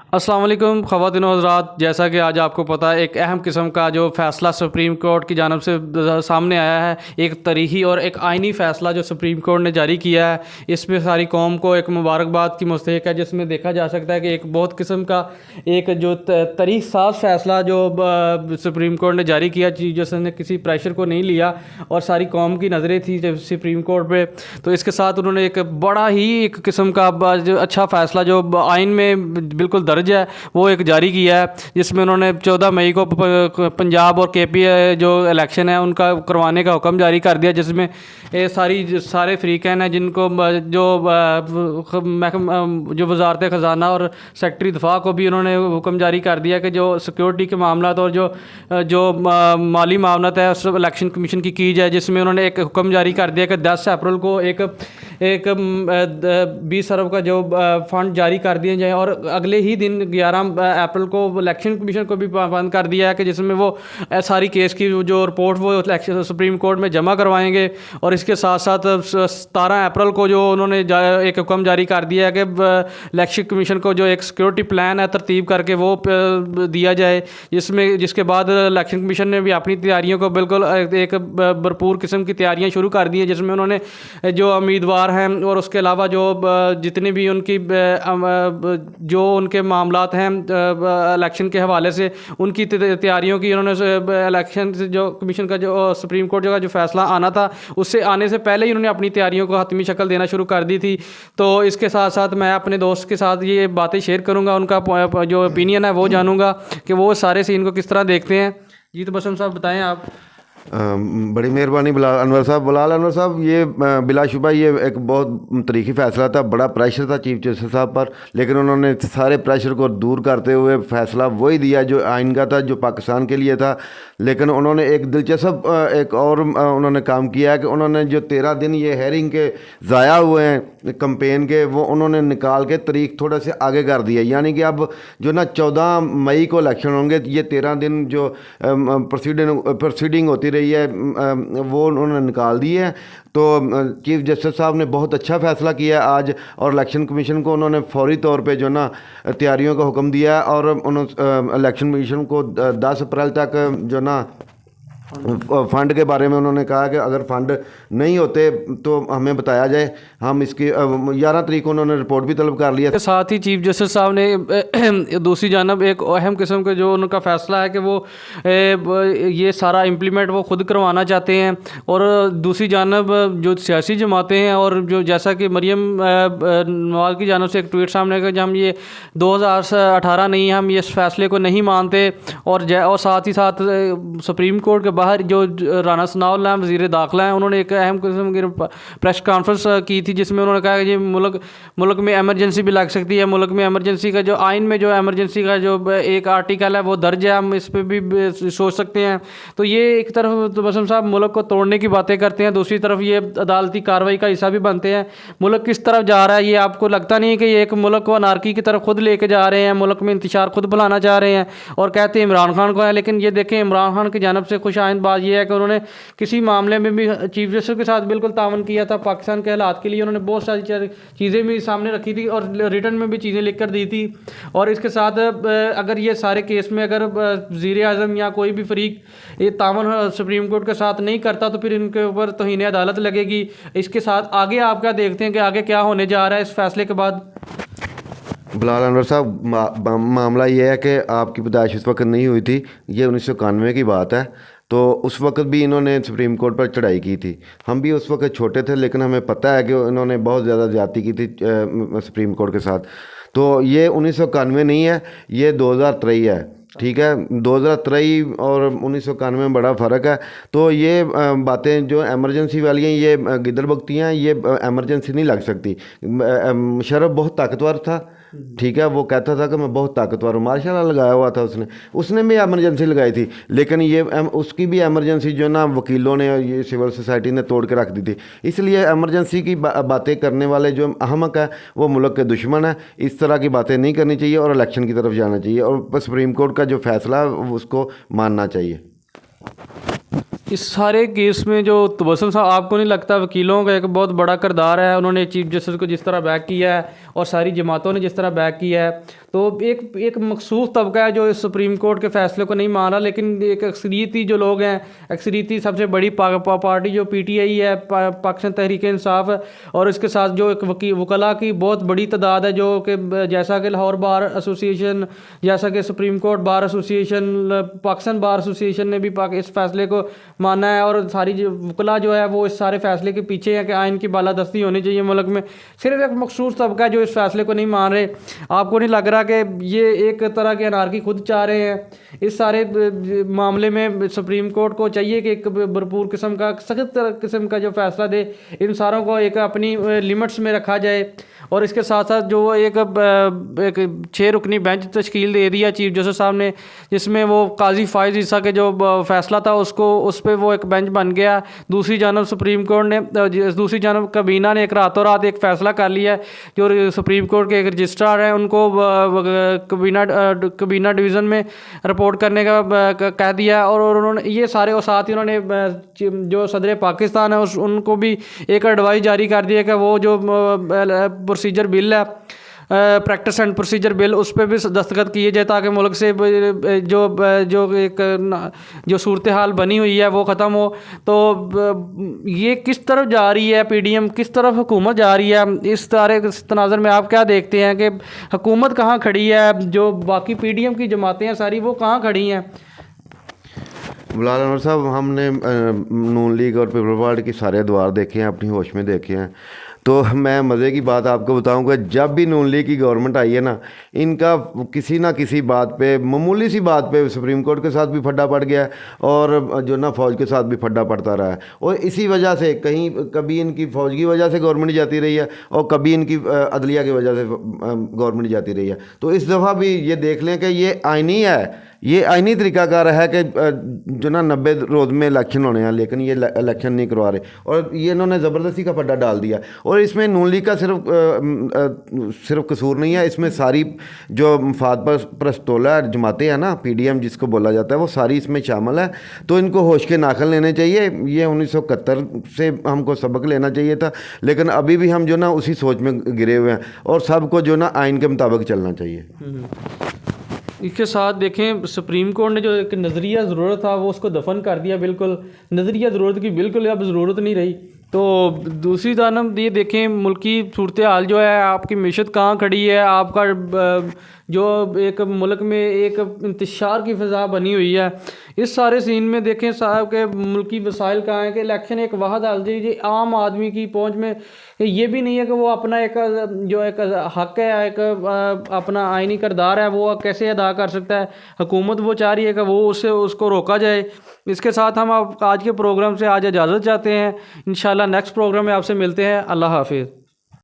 अस्सलाम वालेकुम ख़वातीन व हज़रात। जैसा कि आज आपको पता है, एक अहम किस्म का जो फ़ैसला सुप्रीम कोर्ट की जानब से सामने आया है। एक तरीही और एक आइनी फ़ैसला जो सुप्रीम कोर्ट ने जारी किया है, इसमें सारी कौम को एक मुबारकबाद की मुस्तहिक है। जिसमें देखा जा सकता है कि एक बहुत किस्म का एक जो तरीक़ साज़ फ़ैसला जो सुप्रीम कोर्ट ने जारी किया, जिसने किसी प्रेशर को नहीं लिया और सारी कौम की नज़रें थी जब सुप्रीम कोर्ट पे, तो इसके साथ उन्होंने एक बड़ा ही एक किस्म का जो अच्छा फ़ैसला जो आइन में बिल्कुल दर्ज है वो एक जारी किया है। जिसमें उन्होंने 14 मई को पंजाब और KP जो इलेक्शन है उनका करवाने का हुक्म जारी कर दिया। जिसमें सारे फ़रीक़ैन हैं जिनको जो वज़ारत ख़ज़ाना और सेक्रेटरी दफ़ा को भी उन्होंने हुक्म जारी कर दिया कि जो सिक्योरिटी के मामला और जो माली मामला है उस इलेक्शन कमीशन की जाए। जिसमें उन्होंने एक हुक्म जारी कर दिया कि 10 अप्रैल को एक 20 अरब का जो फ़ंड जारी कर दिए जाए, और अगले ही दिन 11 अप्रैल को इलेक्शन कमीशन को भी पाबंद कर दिया है कि जिसमें वो सारी केस की जो रिपोर्ट वो इलेक्शन सुप्रीम कोर्ट में जमा करवाएंगे। और इसके साथ साथ 17 अप्रैल को जो उन्होंने एक हुक्म जारी कर दिया है कि इलेक्शन कमीशन को जो एक सिक्योरिटी प्लान है तरतीब करके वो दिया जाए। जिसके बाद इलेक्शन कमीशन ने भी अपनी तैयारियों को बिल्कुल एक भरपूर किस्म की तैयारियाँ शुरू कर दी हैं। जिसमें उन्होंने जो उम्मीदवार हैं और उसके अलावा जो जितनी भी उनकी जो उनके मामलात हैं इलेक्शन के हवाले से उनकी तैयारियों की उन्होंने इलेक्शन से जो कमीशन का जो सुप्रीम कोर्ट का जो फ़ैसला आना था उससे आने से पहले ही उन्होंने अपनी तैयारियों को हतमी शक्ल देना शुरू कर दी थी। तो इसके साथ साथ मैं अपने दोस्त के साथ ये बातें शेयर करूँगा, उनका जो ओपिनियन है वो जानूँगा कि वो सारे सीन को किस तरह देखते हैं। जी तो बसम साहब बताएँ आप। बड़ी मेहरबानी बिलाल अनवर साहब। ये बिलाशुबा ये एक बहुत तरीक़ी फ़ैसला था। बड़ा प्रेशर था चीफ जस्टिस साहब पर, लेकिन उन्होंने सारे प्रेशर को दूर करते हुए फ़ैसला वही दिया जो आइन का था, जो पाकिस्तान के लिए था। लेकिन उन्होंने एक दिलचस्प एक और उन्होंने काम किया है कि उन्होंने जो 13 दिन ये हेयरिंग के ज़ाया हुए हैं कंपेन के, वो उन्होंने निकाल के तारीख थोड़ा से आगे कर दिया। यानी कि अब जो ना 14 मई को इलेक्शन होंगे, ये 13 दिन जो प्रोसीडिंग होती रही है वो उन्होंने निकाल दी है। तो चीफ जस्टिस साहब ने बहुत अच्छा फ़ैसला किया आज, और इलेक्शन कमीशन को उन्होंने फौरी तौर पे जो ना तैयारियों का हुक्म दिया है। और उन्होंने इलेक्शन कमीशन को 10 अप्रैल तक जो ना फ़ंड के बारे में उन्होंने कहा कि अगर फ़ंड नहीं होते तो हमें बताया जाए। हम इसकी 11 तारीख को उन्होंने रिपोर्ट भी तलब कर लिया। साथ ही चीफ जस्टिस साहब ने दूसरी जानब एक अहम किस्म का जो उनका फ़ैसला है कि वो ये सारा इम्प्लीमेंट वो ख़ुद करवाना चाहते हैं। और दूसरी जानब जो सियासी जमातें हैं, और जो जैसा कि मरियम नवाज़ की जानब से एक ट्वीट सामने कि हम ये 2018 नहीं, हम इस फ़ैसले को नहीं मानते। और साथ ही साथ सुप्रीम कोर्ट के बाहर जो राना सनाउल्लाह वज़ीर दाखिला हैं, उन्होंने एक अहम किस्म की प्रेस कॉन्फ्रेंस की थी। जिसमें उन्होंने कहा कि ये मुल्क में एमरजेंसी भी लग सकती है। मुल्क में एमरजेंसी का जो आइन में जो एमरजेंसी का जो एक आर्टिकल है वो दर्ज है, हम इस पर भी सोच सकते हैं। तो ये एक तरफ तो बसम साहब मुल्क को तोड़ने की बातें करते हैं, दूसरी तरफ ये अदालती कार्रवाई का हिस्सा भी बनते हैं। मुल्क किस तरफ जा रहा है ये आपको लगता नहीं है कि ये एक मुल्क को अनारकी की तरफ खुद लेके जा रहे हैं, मुल्क में इंतशार खुद बुलाना चाह रहे हैं और कहते हैं इमरान खान को है। लेकिन ये देखें, इमरान खान की जानब से खुश आइंद बात यह है कि उन्होंने किसी मामले में भी चीफ जस्टिस के साथ बिल्कुल तावन किया था। पाकिस्तान के हालात के लिए उन्होंने बहुत सारी चीज़ें भी सामने रखी थी और रिटर्न में भी चीज़ें लिख कर दी थी। और इसके साथ अगर ये सारे केस में अगर वज़ीर आज़म या कोई भी फरीक ये तावन सुप्रीम कोर्ट के साथ नहीं करता तो फिर इनके ऊपर तौहीन अदालत लगेगी। इसके साथ आगे आप क्या देखते हैं कि आगे क्या होने जा रहा है इस फैसले के बाद? बिलाल अनवर साहब, मामला ये है कि आपकी पैदाइश उस वक्त नहीं हुई थी, ये 1991 की बात है। तो उस वक्त भी इन्होंने सुप्रीम कोर्ट पर चढ़ाई की थी। हम भी उस वक्त छोटे थे, लेकिन हमें पता है कि इन्होंने बहुत ज़्यादा ज़्यादती की थी सुप्रीम कोर्ट के साथ। तो ये 1991 नहीं है, ये 2023 है। ठीक है, 2023 और 1991 में बड़ा फ़र्क है। तो ये बातें जो एमरजेंसी वाली हैं, ये गिदड़बख्ती हैं, ये एमरजेंसी नहीं लग सकती। मुशर्रफ बहुत ताकतवर था, ठीक है, वो कहता था कि मैं बहुत ताकतवर हूँ, मार्शल लगाया हुआ था उसने भी एमरजेंसी लगाई थी। लेकिन ये उसकी भी एमरजेंसी जो ना वकीलों ने, ये सिविल सोसाइटी ने तोड़ के रख दी थी। इसलिए एमरजेंसी की बातें करने वाले जो अहमक है वो मुल्क के दुश्मन है। इस तरह की बातें नहीं करनी चाहिए और इलेक्शन की तरफ जाना चाहिए, और सुप्रीम कोर्ट का जो फैसला है उसको मानना चाहिए। इस सारे केस में जो तबस्सुम साहब, आपको नहीं लगता वकीलों का एक बहुत बड़ा किरदार है? उन्होंने चीफ जस्टिस को जिस तरह बैक किया है और सारी जमातों ने जिस तरह बैक किया है, तो एक मखसूस तबका है जो इस सुप्रीम कोर्ट के फैसले को नहीं मान रहा, लेकिन एक अक्सरियती जो लोग हैं, अक्सरियती सबसे बड़ी पार्टी जो PTI है, पाकिस्तान तहरीक इंसाफ है, और इसके साथ जो एक वकला की बहुत बड़ी तादाद है, जो कि जैसा कि लाहौर बार एसोसिएशन, जैसा कि supreme court bar association, Pakistan bar association ने भी इस फैसले को माना है, और सारी जो वकला जो है वो इस सारे फैसले के पीछे है कि आइन की बालादस्ती होनी चाहिए मुल्क में। सिर्फ एक मखसूस तबका है जो इस फैसले को नहीं मान रहे। आपको नहीं लग रहा कि ये एक तरह की अनारकी खुद चाह रहे हैं? इस सारे मामले में सुप्रीम कोर्ट को चाहिए कि एक भरपूर किस्म का, सख्त किस्म का जो फैसला दे, इन सारों को एक अपनी लिमिट्स में रखा जाए, और इसके साथ साथ जो एक 6 रुकनी बेंच तश्कील दे दिया चीफ जस्टिस साहब ने, जिसमें वो काजी फायज ईसा के जो फैसला था उसको, उस पर वो एक बेंच बन गया। दूसरी जानब सुप्रीम कोर्ट ने, दूसरी जानब कबीना ने एक रातों रात एक फ़ैसला कर लिया है। जो सुप्रीम कोर्ट के एक रजिस्ट्रार हैं उनको कबीना डिवीज़न में रिपोर्ट करने का कह दिया, और उन्होंने ये सारे, और साथ ही उन्होंने जो सदर पाकिस्तान है उनको भी एक एडवाइस जारी कर दिया कि वो जो प्रोसीजर बिल है, प्रैक्टिस एंड प्रोसीजर बिल, उस पर भी दस्तखत किए जाए, ताकि मुल्क से जो सूरत हाल बनी हुई है वो ख़त्म हो। तो ये किस तरफ जा रही है PDM, किस तरफ हुकूमत जा रही है? इस सारे तनाज़र में आप क्या देखते हैं कि हुकूमत कहाँ खड़ी है, जो बाकी PDM की जमातें हैं सारी वो कहाँ खड़ी हैं? बिलाल अनवर साहब, हमने नून लीग और पीपल पार्टी के सारे द्वार देखे हैं, अपनी होश में देखे हैं। तो मैं मज़े की बात आपको बताऊंगा, जब भी नून लीग की गवर्नमेंट आई है ना, इनका किसी ना किसी बात पे, मामूली सी बात पे सुप्रीम कोर्ट के साथ भी फड्डा पड़ गया है, और जो ना फ़ौज के साथ भी फड्डा पड़ता रहा है। और इसी वजह से कभी इनकी फ़ौज की वजह से गवर्नमेंट जाती रही है, और कभी इनकी अदलिया की वजह से गवर्नमेंट जाती रही है। तो इस दफ़ा भी ये देख लें कि ये आइनी है, ये आइनी तरीकाकार है कि जो ना 90 रोज़ में इलेक्शन होने हैं, लेकिन ये इलेक्शन नहीं करवा रहे, और ये इन्होंने ज़बरदस्ती का फड्डा डाल दिया। और इसमें नून लीग का सिर्फ कसूर नहीं है, इसमें सारी जो मफाद परस्तोला जमातें हैं ना, PDM जिसको बोला जाता है, वो सारी इसमें शामिल है। तो इनको होश के नाखन लेने चाहिए। ये 1971 से हमको सबक लेना चाहिए था, लेकिन अभी भी हम जो ना उसी सोच में गिरे हुए हैं, और सबको जो ना आइन के मुताबिक चलना चाहिए। इसके साथ देखें, सुप्रीम कोर्ट ने जो एक नज़रिया ज़रूरत था वो उसको दफन कर दिया। बिल्कुल नज़रिया ज़रूरत की बिल्कुल अब ज़रूरत नहीं रही। तो दूसरी जानब ये देखें, मुल्की सूरत हाल जो है, आपकी मीशत कहाँ खड़ी है, आपका जो एक मुल्क में एक इंतशार की फ़ज़ा बनी हुई है, इस सारे सीन में देखें साहब के मुल्की वसाइल कहाँ हैं कि इलेक्शन एक वाहद हाल जी आम आदमी की पहुँच में ये भी नहीं है कि वो अपना एक जो एक हक़ है, एक अपना आइनी किरदार है, वो कैसे अदा कर सकता है। हुकूमत वो चाह रही है कि वो उसको रोका जाए। इसके साथ हम आज के प्रोग्राम से आज इजाज़त चाहते हैं। इंशाल्लाह नेक्स्ट प्रोग्राम में आपसे मिलते हैं। अल्लाह हाफिज़।